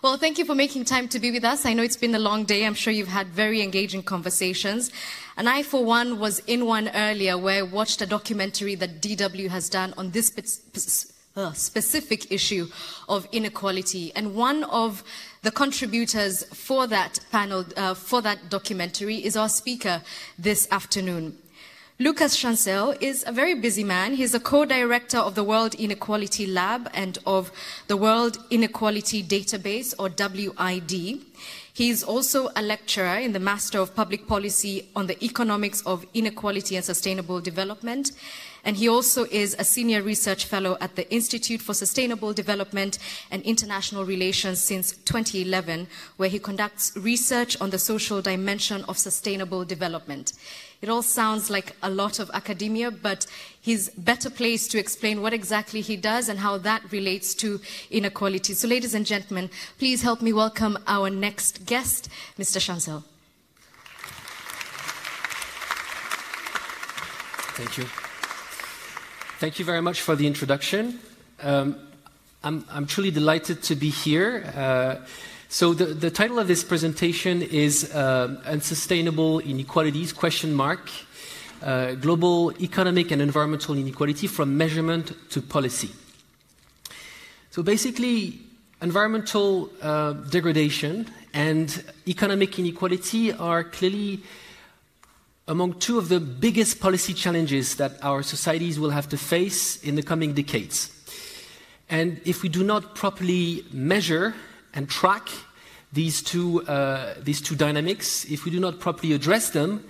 Well, thank you for making time to be with us. I know it's been a long day. I'm sure you've had very engaging conversations. And I, for one, was in one earlier where I watched a documentary that DW has done on this specific issue of inequality. And one of the contributors for that panel, for that documentary, is our speaker this afternoon. Chancel is a very busy man. He's a co-director of the World Inequality Lab and of the World Inequality Database, or WID. He's also a lecturer in the Master of Public Policy on the Economics of Inequality and Sustainable Development. And he also is a senior research fellow at the Institute for Sustainable Development and International Relations since 2011, where he conducts research on the social dimension of sustainable development. It all sounds like a lot of academia, but he's better placed to explain what exactly he does and how that relates to inequality. So, ladies and gentlemen, please help me welcome our next guest, Mr. Chancel. Thank you. Thank you very much for the introduction. I'm truly delighted to be here. So the title of this presentation is Unsustainable Inequalities, ? Global Economic and Environmental Inequality from Measurement to Policy. So basically, environmental degradation and economic inequality are clearly among two of the biggest policy challenges that our societies will have to face in the coming decades. And if we do not properly measure and track these two dynamics, if we do not properly address them,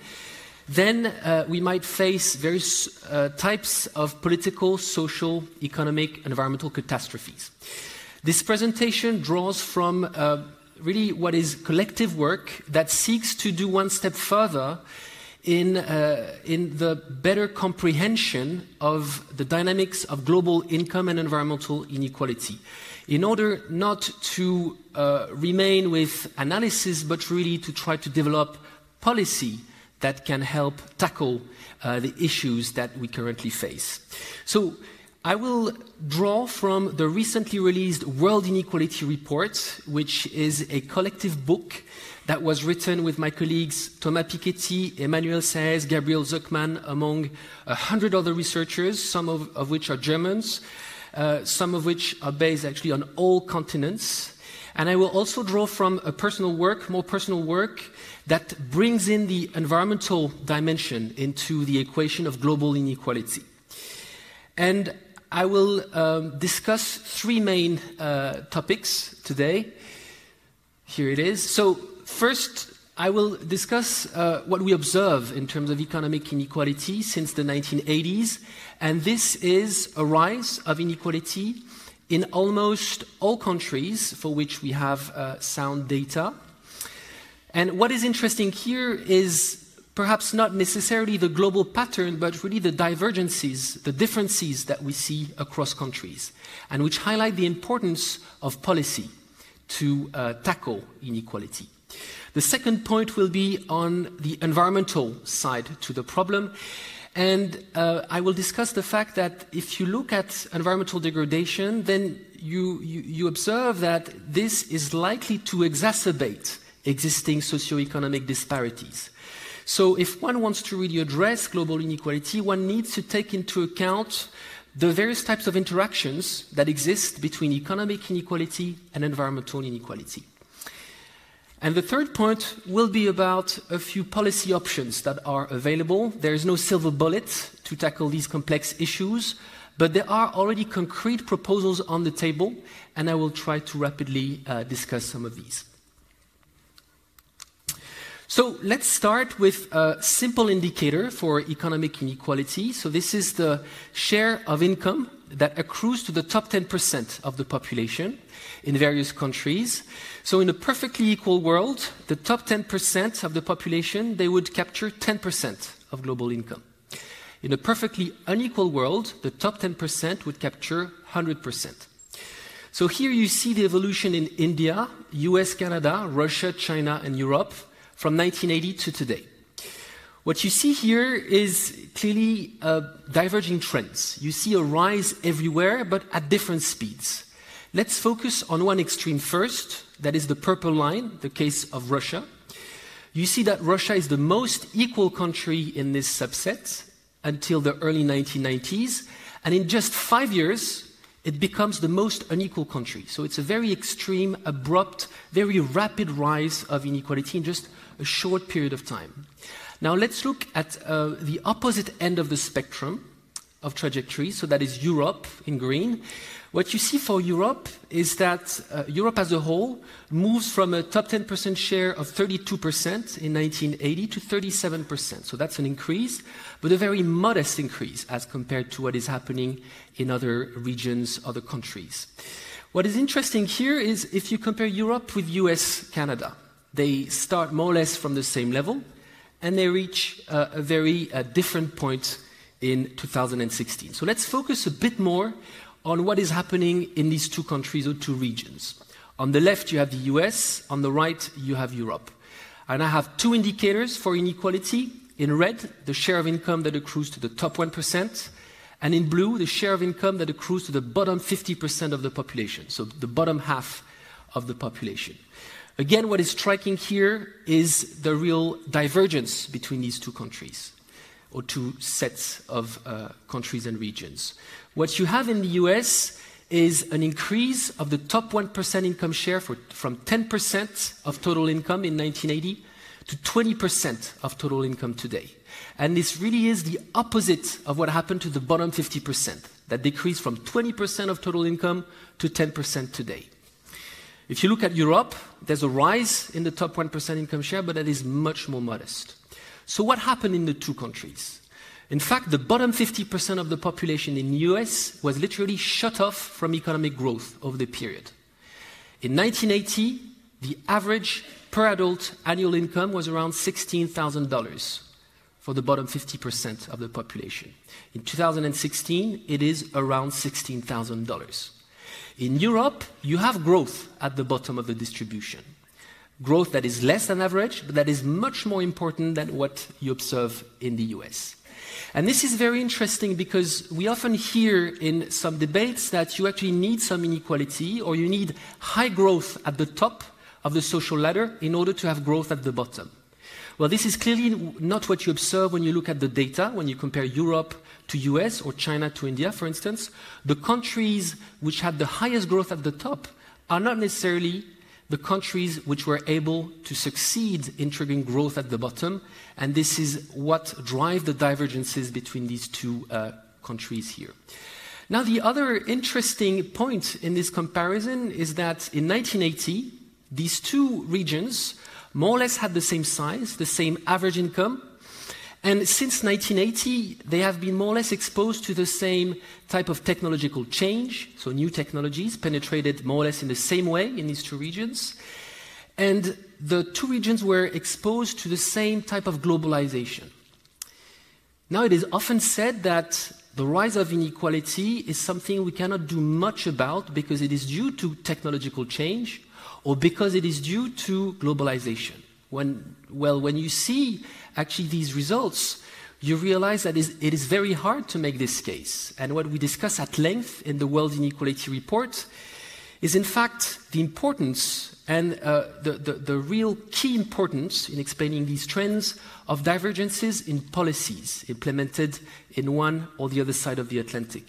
then we might face various types of political, social, economic, environmental catastrophes. This presentation draws from really what is collective work that seeks to do one step further in the better comprehension of the dynamics of global income and environmental inequality, in order not to remain with analysis, but really to try to develop policy that can help tackle the issues that we currently face. So I will draw from the recently released World Inequality Report, which is a collective book that was written with my colleagues Thomas Piketty, Emmanuel Saez, Gabriel Zuckman, among 100 other researchers, some of which are Germans, some of which are based actually on all continents. And I will also draw from a more personal work that brings in the environmental dimension into the equation of global inequality. And I will discuss three main topics today. Here it is. So first, I will discuss what we observe in terms of economic inequality since the 1980s. And this is a rise of inequality in almost all countries for which we have sound data. And what is interesting here is perhaps not necessarily the global pattern, but really the divergences, the differences that we see across countries, and which highlight the importance of policy to tackle inequality. The second point will be on the environmental side to the problem. And I will discuss the fact that if you look at environmental degradation, then you observe that this is likely to exacerbate existing socioeconomic disparities. So if one wants to really address global inequality, one needs to take into account the various types of interactions that exist between economic inequality and environmental inequality. And the third point will be about a few policy options that are available. There is no silver bullet to tackle these complex issues, but there are already concrete proposals on the table, and I will try to rapidly discuss some of these. So let's start with a simple indicator for economic inequality. So this is the share of income that accrues to the top 10% of the population in various countries. So in a perfectly equal world, the top 10% of the population, they would capture 10% of global income. In a perfectly unequal world, the top 10% would capture 100%. So here you see the evolution in India, US, Canada, Russia, China, and Europe from 1980 to today. What you see here is clearly diverging trends. You see a rise everywhere, but at different speeds. Let's focus on one extreme first, that is the purple line, the case of Russia. You see that Russia is the most equal country in this subset until the early 1990s, and in just 5 years, it becomes the most unequal country. So it's a very extreme, abrupt, very rapid rise of inequality in just a short period of time. Now let's look at the opposite end of the spectrum of trajectory, so that is Europe in green. What you see for Europe is that Europe as a whole moves from a top 10% share of 32% in 1980 to 37%. So that's an increase, but a very modest increase as compared to what is happening in other regions, other countries. What is interesting here is if you compare Europe with US, Canada, they start more or less from the same level, and they reach a very different point in 2016. So let's focus a bit more on what is happening in these two countries or two regions. On the left, you have the US. On the right, you have Europe. And I have two indicators for inequality. In red, the share of income that accrues to the top 1%, and in blue, the share of income that accrues to the bottom 50% of the population, so the bottom half of the population. Again, what is striking here is the real divergence between these two countries, or two sets of countries and regions. What you have in the US is an increase of the top 1% income share from 10% of total income in 1980 to 20% of total income today. And this really is the opposite of what happened to the bottom 50%, that decreased from 20% of total income to 10% today. If you look at Europe, there's a rise in the top 1% income share, but that is much more modest. So what happened in the two countries? In fact, the bottom 50% of the population in the US was literally shut off from economic growth over the period. In 1980, the average per adult annual income was around $16,000 for the bottom 50% of the population. In 2016, it is around $16,000. In Europe, you have growth at the bottom of the distribution. Growth that is less than average, but that is much more important than what you observe in the US. And this is very interesting because we often hear in some debates that you actually need some inequality or you need high growth at the top of the social ladder in order to have growth at the bottom. Well, this is clearly not what you observe when you look at the data, when you compare Europe to US or China to India, for instance. The countries which had the highest growth at the top are not necessarily the countries which were able to succeed in triggering growth at the bottom, and this is what drives the divergences between these two countries here. Now, the other interesting point in this comparison is that in 1980, these two regions more or less had the same size, the same average income, and since 1980, they have been more or less exposed to the same type of technological change, so new technologies penetrated more or less in the same way in these two regions. And the two regions were exposed to the same type of globalization. Now, it is often said that the rise of inequality is something we cannot do much about because it is due to technological change or because it is due to globalization. When you see actually these results, you realize that it is very hard to make this case. And what we discuss at length in the World Inequality Report is in fact the importance and the real key importance in explaining these trends of divergences in policies implemented in one or the other side of the Atlantic.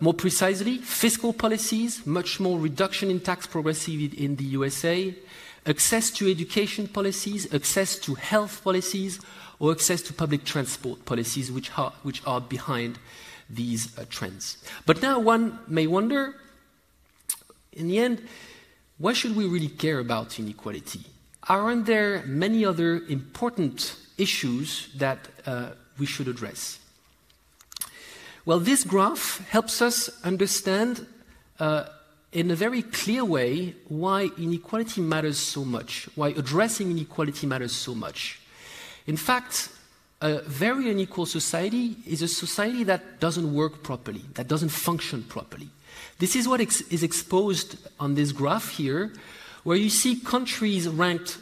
More precisely, fiscal policies, much more reduction in tax progressivity in the USA, access to education policies, access to health policies, or access to public transport policies, which are behind these trends. But now one may wonder, in the end, why should we really care about inequality? Aren't there many other important issues that we should address? Well, this graph helps us understand in a very clear way why inequality matters so much, why addressing inequality matters so much. In fact, a very unequal society is a society that doesn't work properly, that doesn't function properly. This is what is exposed on this graph here, where you see countries ranked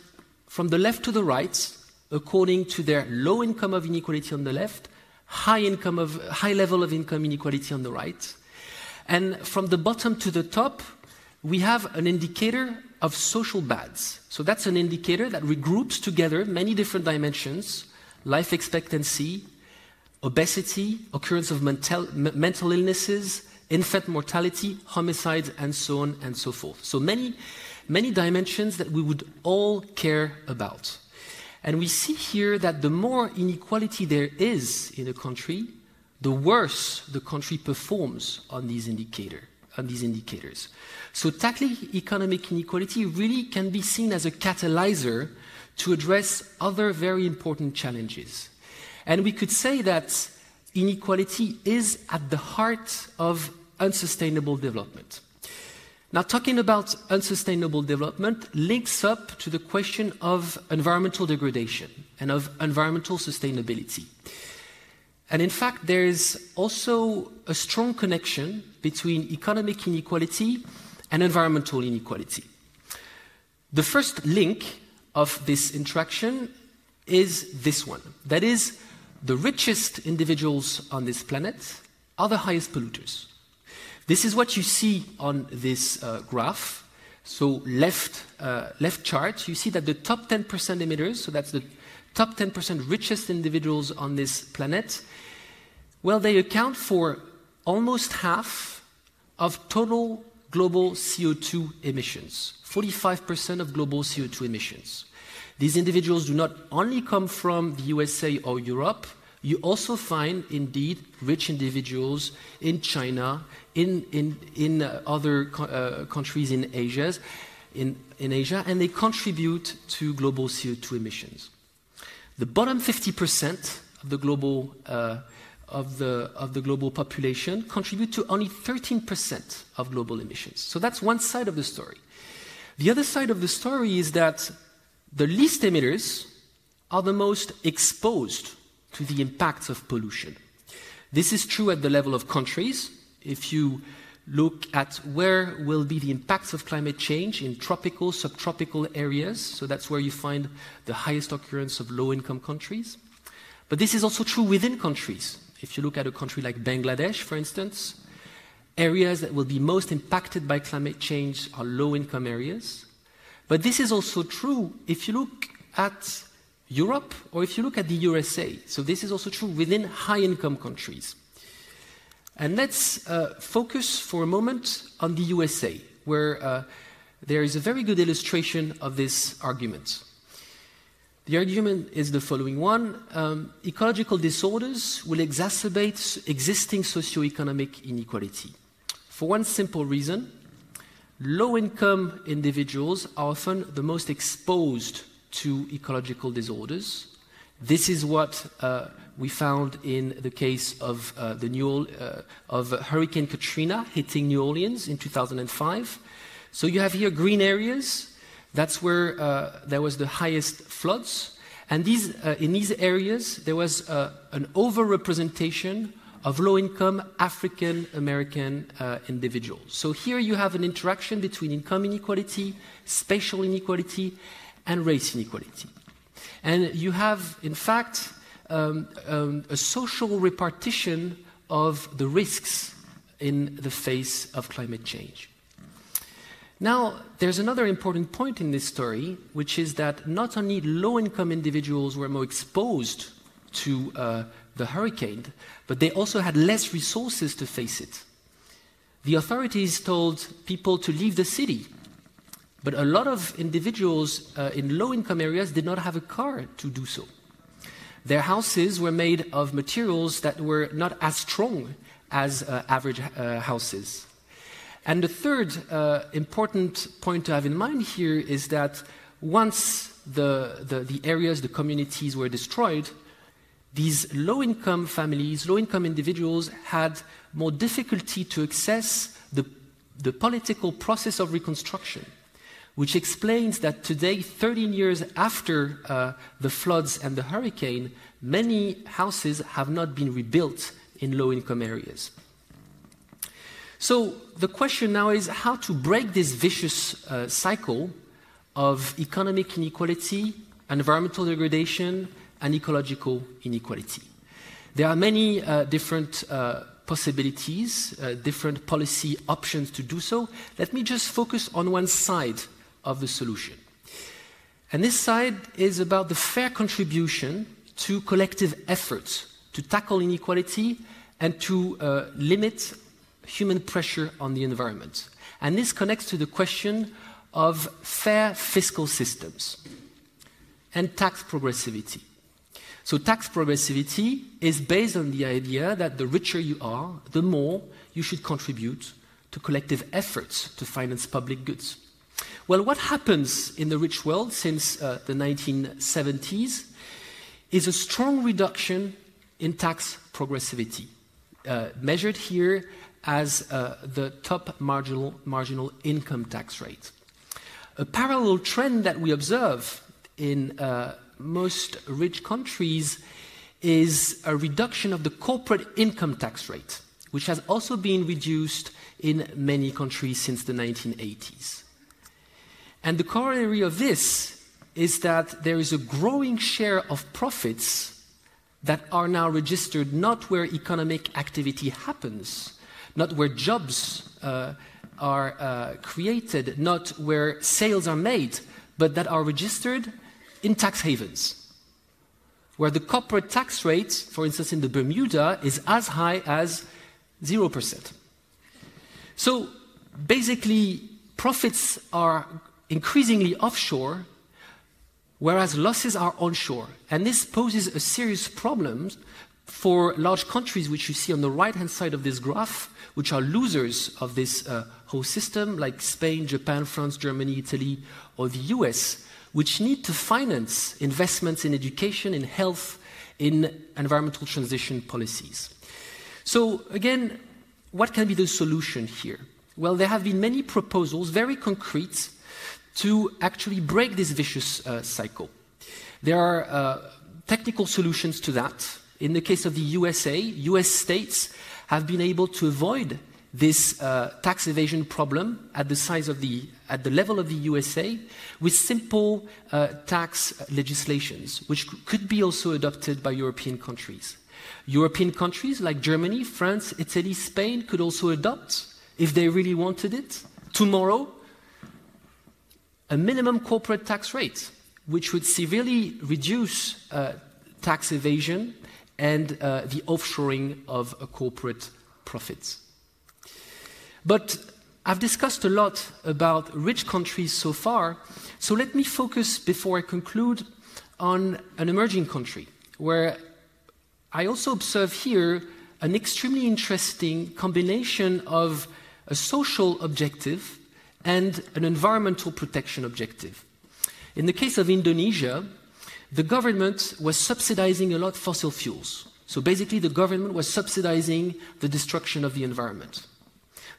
from the left to the right according to their low income of inequality on the left, high level of income inequality on the right. And from the bottom to the top, we have an indicator of social bads. So that's an indicator that regroups together many different dimensions: life expectancy, obesity, occurrence of mental illnesses, infant mortality, homicides, and so on and so forth. So many dimensions that we would all care about. And we see here that the more inequality there is in a country, the worse the country performs on these indicators. So tackling economic inequality really can be seen as a catalyzer to address other very important challenges. And we could say that inequality is at the heart of unsustainable development. Now, talking about unsustainable development links up to the question of environmental degradation and of environmental sustainability. And in fact, there is also a strong connection between economic inequality and environmental inequality. The first link of this interaction is this one. That is, the richest individuals on this planet are the highest polluters. This is what you see on this graph. So left chart, you see that the top 10% emitters, so that's the top 10% richest individuals on this planet, well, they account for almost half of total global CO2 emissions, 45% of global CO2 emissions. These individuals do not only come from the USA or Europe. You also find, indeed, rich individuals in China, in other countries in Asia, and they contribute to global CO2 emissions. The bottom 50% of the global population contribute to only 13% of global emissions. So that's one side of the story. The other side of the story is that the least emitters are the most exposed to the impacts of pollution. This is true at the level of countries. If you look at where will be the impacts of climate change in tropical, subtropical areas, so that's where you find the highest occurrence of low-income countries. But this is also true within countries. If you look at a country like Bangladesh, for instance, areas that will be most impacted by climate change are low-income areas. But this is also true if you look at Europe or if you look at the USA. So this is also true within high-income countries. And let's focus for a moment on the USA, where there is a very good illustration of this argument. The argument is the following one. Ecological disorders will exacerbate existing socioeconomic inequality. For one simple reason: low-income individuals are often the most exposed to ecological disorders. This is what we found in the case of Hurricane Katrina hitting New Orleans in 2005. So you have here green areas. That's where there was the highest floods. And in these areas, there was an overrepresentation of low-income African-American individuals. So here you have an interaction between income inequality, spatial inequality, and race inequality. And you have, in fact, a social repartition of the risks in the face of climate change. Now, there's another important point in this story, which is that not only low-income individuals were more exposed to the hurricane, but they also had less resources to face it. The authorities told people to leave the city, but a lot of individuals in low-income areas did not have a car to do so. Their houses were made of materials that were not as strong as average houses. And the third important point to have in mind here is that once the areas, the communities were destroyed, these low-income families, low-income individuals had more difficulty to access the political process of reconstruction, which explains that today, 13 years after the floods and the hurricane, many houses have not been rebuilt in low-income areas. So the question now is how to break this vicious cycle of economic inequality, environmental degradation, and ecological inequality. There are many different possibilities, different policy options to do so. Let me just focus on one side of the solution. And this side is about the fair contribution to collective efforts to tackle inequality and to limit human pressure on the environment. And this connects to the question of fair fiscal systems and tax progressivity. So tax progressivity is based on the idea that the richer you are, the more you should contribute to collective efforts to finance public goods. Well, what happens in the rich world since the 1970s is a strong reduction in tax progressivity, measured here as the top marginal income tax rate. A parallel trend that we observe in most rich countries is a reduction of the corporate income tax rate, which has also been reduced in many countries since the 1980s. And the corollary of this is that there is a growing share of profits that are now registered not where economic activity happens, not where jobs are created, not where sales are made, but that are registered in tax havens, where the corporate tax rate, for instance in the Bermuda, is as high as 0%. So basically, profits are increasingly offshore, whereas losses are onshore. And this poses a serious problem for large countries, which you see on the right-hand side of this graph, which are losers of this whole system, like Spain, Japan, France, Germany, Italy, or the US, which need to finance investments in education, in health, in environmental transition policies. So again, what can be the solution here? Well, there have been many proposals, very concrete, to actually break this vicious cycle. There are technical solutions to that. In the case of the USA, US states have been able to avoid this tax evasion problem at the level of the USA with simple tax legislations, which could be also adopted by European countries. European countries like Germany, France, Italy, Spain could also adopt, if they really wanted it, tomorrow, a minimum corporate tax rate, which would severely reduce tax evasion and the offshoring of corporate profits. But I've discussed a lot about rich countries so far, so let me focus, before I conclude, on an emerging country, where I also observe here an extremely interesting combination of a social objective and an environmental protection objective. In the case of Indonesia, the government was subsidizing a lot fossil fuels. So basically, the government was subsidizing the destruction of the environment.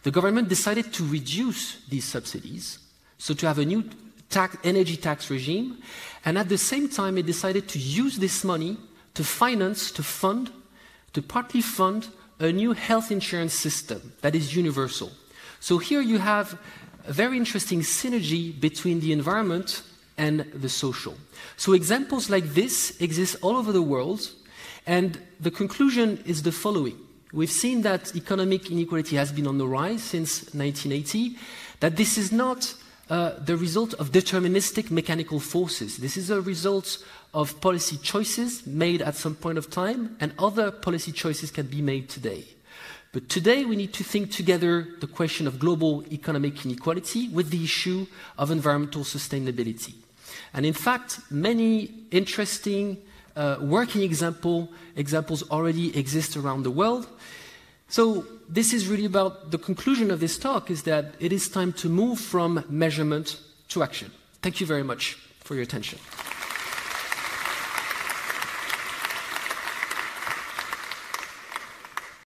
The government decided to reduce these subsidies, so to have a new energy tax regime, and at the same time, it decided to use this money to finance, to partly fund a new health insurance system that is universal. So here you have a very interesting synergy between the environment and the social. So examples like this exist all over the world, and the conclusion is the following. We've seen that economic inequality has been on the rise since 1980, that this is not the result of deterministic mechanical forces. This is a result of policy choices made at some point of time, and other policy choices can be made today. But today we need to think together the question of global economic inequality with the issue of environmental sustainability. And in fact, many interesting working examples already exist around the world. So this is really about the conclusion of this talk, is that it is time to move from measurement to action. Thank you very much for your attention.